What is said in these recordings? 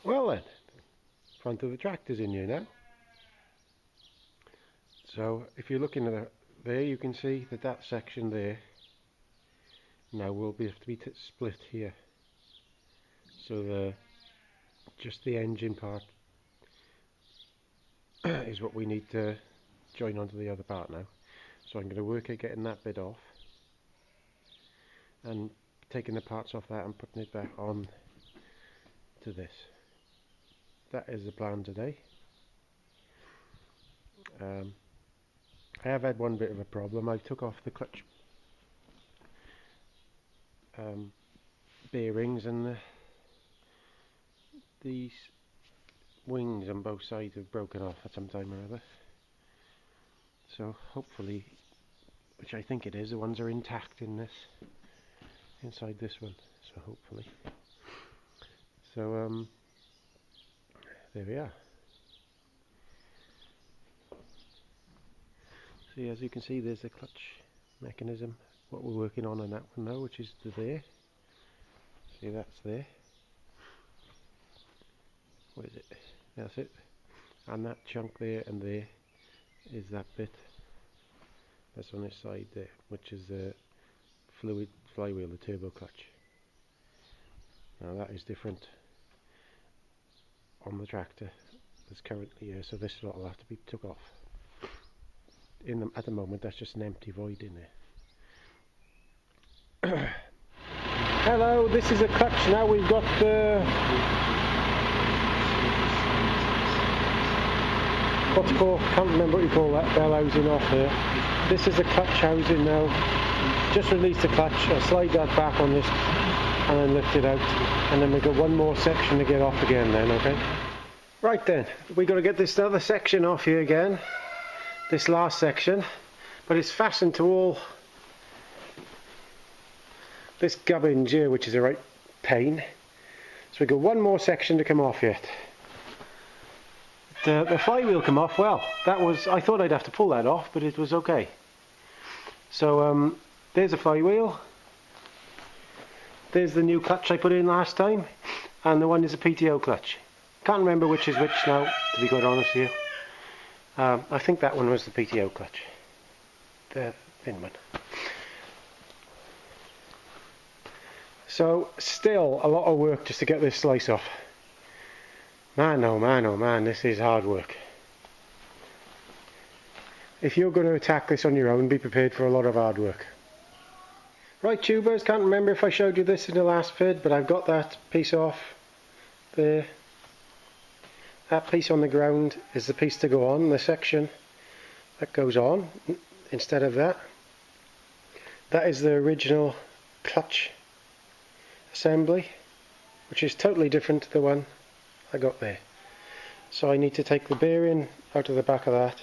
Well then, front of the tractor's in here now. So if you're looking at there, you can see that that section there now will have to be split here. So just the engine part is what we need to join onto the other part now. So I'm going to work at getting that bit off and taking the parts off that and putting it back on to this. That is the plan today. I have had one bit of a problem. I took off the clutch bearings, and these wings on both sides have broken off at some time or other. So hopefully, which I think it is, the ones are intact in this, inside this one. So hopefully. So there we are. See, as you can see, there's the clutch mechanism. What we're working on that one now, which is there. See, that's there. What is it? That's it. And that chunk there and there is that bit that's on this side there, which is the flywheel, the turbo clutch. Now that is different on the tractor that's currently here, so this lot will have to be took off. At the moment, that's just an empty void in there. Hello, this is a clutch now. We've got the what's it called? Can't remember what you call that bell housing off there. This is the clutch housing now. Just release the clutch. I'll slide that back on this and then lift it out, and then we've got one more section to get off again then, okay? Right then, we've got to get this other section off here again, this last section, but it's fastened to all this gubbins here, which is a right pain. So we've got one more section to come off yet. The flywheel come off, well, that was, I thought I'd have to pull that off, but it was okay. So there's the flywheel. There's the new clutch I put in last time, and the one is a PTO clutch. Can't remember which is which now, to be quite honest with you. I think that one was the PTO clutch, the thin one. So still a lot of work just to get this slice off. Man, oh man, oh man, this is hard work. If you're going to attack this on your own, be prepared for a lot of hard work. Right, tubers, can't remember if I showed you this in the last vid, but I've got that piece off there. That piece on the ground is the piece to go on, the section that goes on instead of that. That is the original clutch assembly, which is totally different to the one I got there. So I need to take the bearing out of the back of that,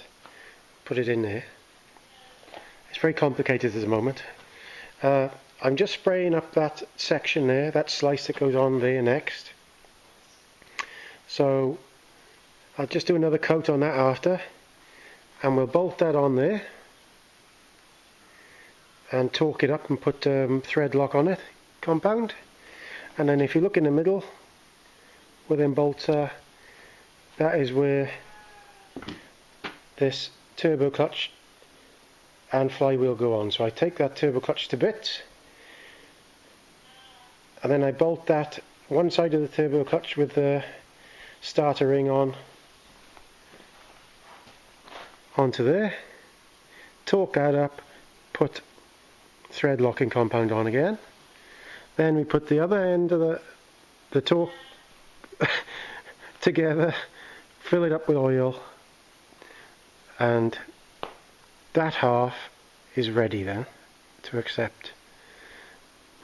put it in there. It's very complicated at the moment. I'm just spraying up that section there, that slice that goes on there next. So I'll just do another coat on that after, and we'll bolt that on there and torque it up and put thread lock on it, compound. And then if you look in the middle where them bolts are, that is where this turbo clutch and flywheel go on. So I take that turbo clutch to bits, and then I bolt that one side of the turbo clutch with the starter ring on onto there, torque that up, put thread locking compound on again. Then we put the other end of the torque together, fill it up with oil, and that half is ready then to accept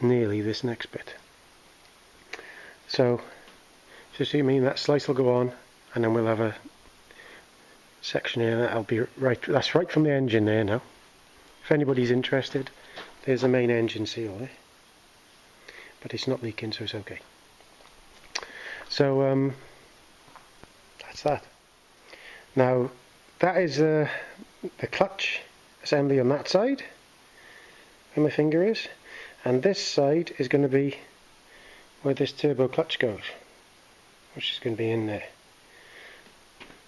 nearly this next bit. So just you mean that slice will go on, and then we'll have a section here that'll be right. That's right from the engine there now. If anybody's interested, there's the main engine seal there, but it's not leaking, so it's okay. So that's that. Now that is the clutch assembly on that side where my finger is, and this side is going to be where this turbo clutch goes. which is going to be in there.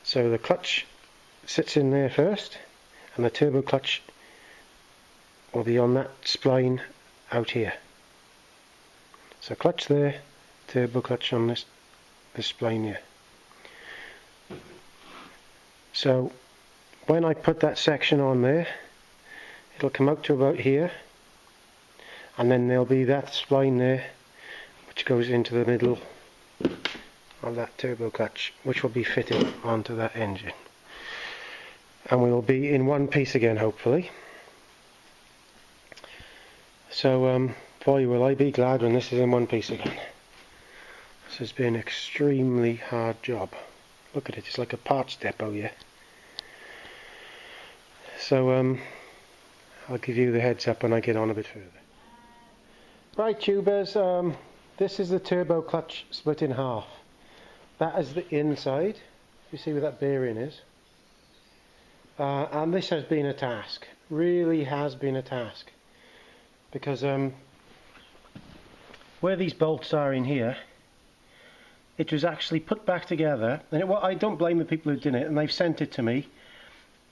So the clutch sits in there first, and the turbo clutch will be on that spline out here. So clutch there, turbo clutch on this spline here. So when I put that section on there, it'll come out to about here, and then there'll be that spline there which goes into the middle of that turbo clutch, which will be fitted onto that engine, and we will be in one piece again, hopefully. So boy, will I be glad when this is in one piece again. This has been an extremely hard job. Look at it, it's like a parts depot here. So I'll give you the heads up when I get on a bit further. Right, tubers, this is the turbo clutch split in half. That is the inside. You see where that bearing is. And this has been a task. Really has been a task. Because where these bolts are in here, it was actually put back together. And I don't blame the people who did it, and they've sent it to me.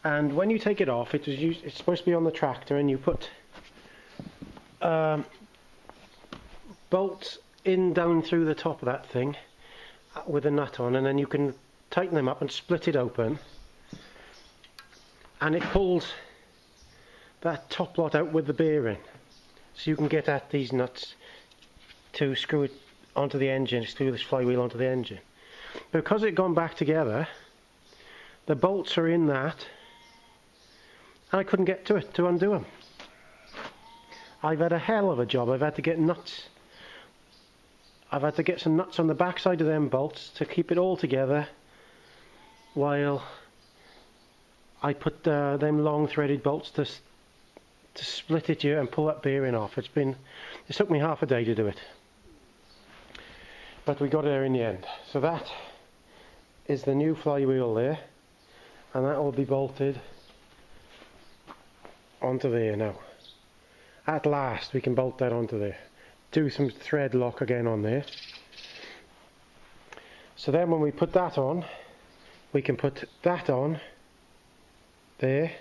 And when you take it off, it's supposed to be on the tractor, and you put bolts in down through the top of that thing with a nut on, and then you can tighten them up and split it open, and it pulls that top lot out with the bearing, so you can get at these nuts to screw it onto the engine, screw this flywheel onto the engine. Because it gone back together, the bolts are in that, and I couldn't get to it to undo them. I've had a hell of a job. I've had to get nuts. I've had to get some nuts on the back side of them bolts to keep it all together, while I put them long threaded bolts to split it here and pull that bearing off. It took me half a day to do it, but we got there in the end. So that is the new flywheel there, and that will be bolted onto there now. At last we can bolt that onto there. Do some thread lock again on there. So then when we put that on, we can put that on there,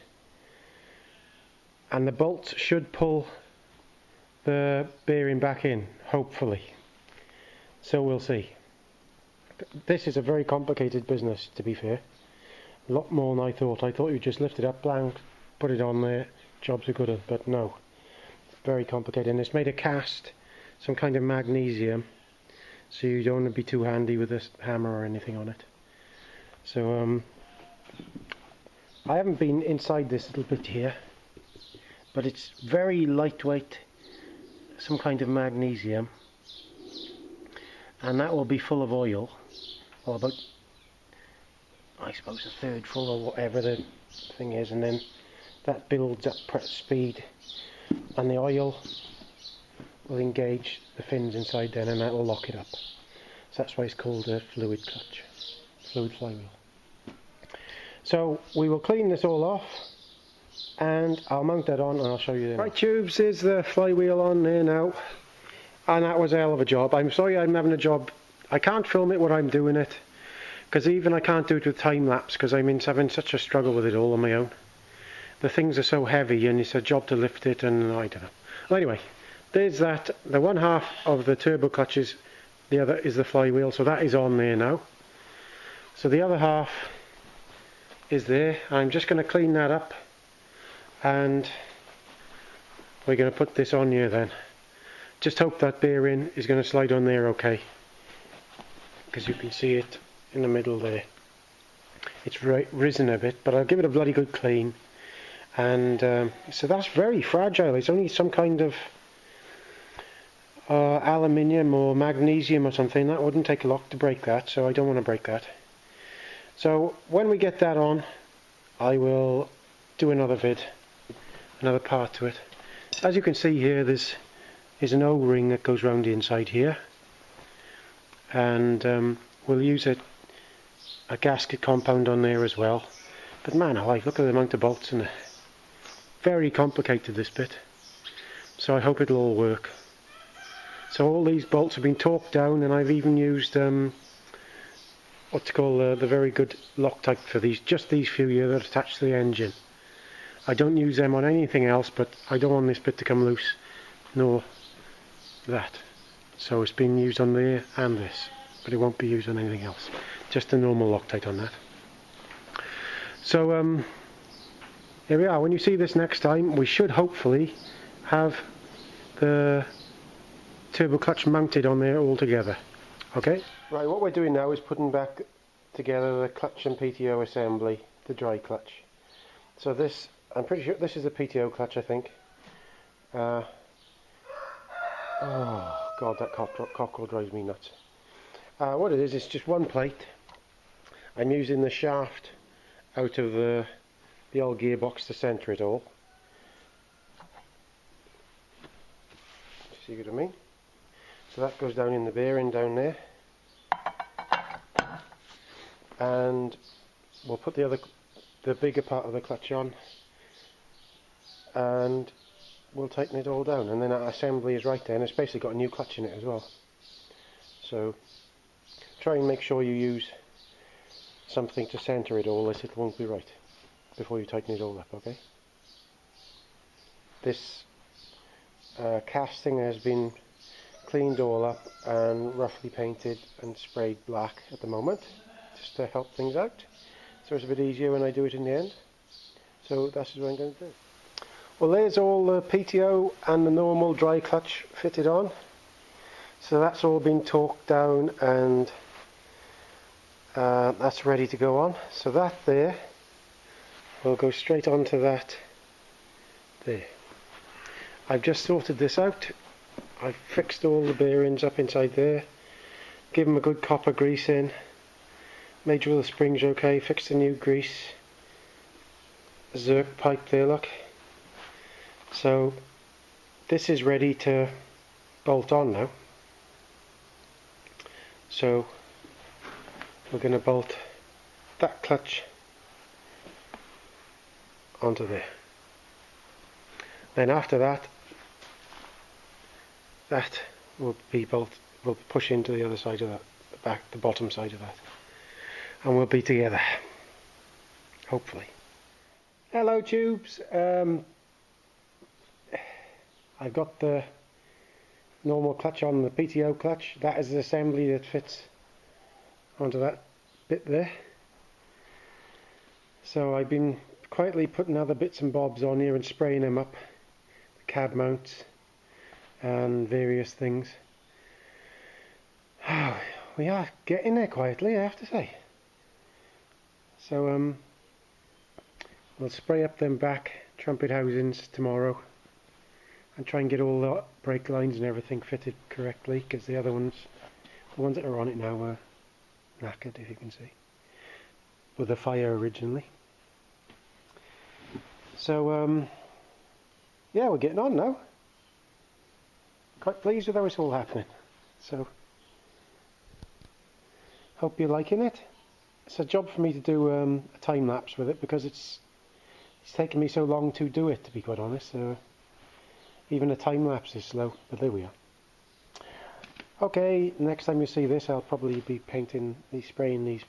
and the bolts should pull the bearing back in, hopefully. So we'll see. This is a very complicated business, to be fair. A lot more than I thought. I thought you just lift it up, blank, put it on there, jobs are good, but no. It's very complicated, and it's made of cast, some kind of magnesium, so you don't want to be too handy with this hammer or anything on it. So I haven't been inside this little bit here, but it's very lightweight, some kind of magnesium, and that will be full of oil, or about, I suppose, a third full or whatever the thing is, and then that builds up speed, and the oil will engage the fins inside then, and that will lock it up. So that's why it's called a fluid clutch, fluid flywheel. So we will clean this all off, and I'll mount that on and I'll show you then. Right, tubes, is the flywheel on there now, and that was a hell of a job. I'm sorry I'm having a job. I can't film it when I'm doing it, because even I can't do it with time lapse, because I'm having such a struggle with it all on my own. The things are so heavy, and it's a job to lift it, and I don't know. Well, anyway, there's that. The one half of the turbo clutch is, the other is the flywheel, so that is on there now. So the other half is there. I'm just going to clean that up, and we're going to put this on here then. Just hope that bearing is going to slide on there okay, because you can see it in the middle there. It's risen a bit, but I'll give it a bloody good clean. And so that's very fragile. It's only some kind of aluminium or magnesium or something. That wouldn't take a lot to break that, so I don't want to break that. So when we get that on, I will do another part to it. As you can see here, there's an O-ring that goes round the inside here, and we'll use a gasket compound on there as well. But man alive, look at the amount of bolts in there. Very complicated, this bit, so I hope it'll all work. So all these bolts have been torqued down, and I've even used what's called the very good Loctite for these, just these few here that attach to the engine. I don't use them on anything else, but I don't want this bit to come loose, nor that. So it's been used on there and this, but it won't be used on anything else. Just a normal Loctite on that. So here we are. When you see this next time, we should hopefully have the turbo clutch mounted on there all together. Okay? Right, what we're doing now is putting back together the clutch and PTO assembly, the dry clutch. So this, I'm pretty sure this is the PTO clutch, I think. Oh god, that cockerel drives me nuts. What it is, it's just one plate. I'm using the shaft out of the old gearbox to centre it all. See what I mean? So that goes down in the bearing down there. And we'll put the bigger part of the clutch on, and we'll tighten it all down, and then our assembly is right there, and it's basically got a new clutch in it as well. So try and make sure you use something to centre it all, else it won't be right before you tighten it all up, okay? This casting has been cleaned all up and roughly painted and sprayed black at the moment, just to help things out, so it's a bit easier when I do it in the end. So that's what I'm going to do. Well, there's all the PTO and the normal dry clutch fitted on, so that's all been torqued down, and that's ready to go on. So that there will go straight onto that there. I've just sorted this out. I've fixed all the bearings up inside there, give them a good copper grease in, made sure the springs are okay, fixed the new grease, zerk pipe there, look. So this is ready to bolt on now. So we're going to bolt that clutch onto there. Then after that, that will push into the other side of that, the bottom side of that, and we'll be together, hopefully. Hello tubes. I've got the normal clutch on, the PTO clutch. That is the assembly that fits onto that bit there. So I've been quietly putting other bits and bobs on here and spraying them up, the cab mounts and various things. Oh, we are getting there quietly, I have to say. So we'll spray up them back trumpet housings tomorrow and try and get all the brake lines and everything fitted correctly, because the other ones, the ones that are on it now, are knackered, if you can see, with the fire originally. So yeah, we're getting on now. Quite pleased with how it's all happening. So hope you're liking it. It's a job for me to do a time lapse with it, because it's taken me so long to do it, to be quite honest. So even a time lapse is slow, but there we are. Okay, next time you see this, I'll probably be spraying these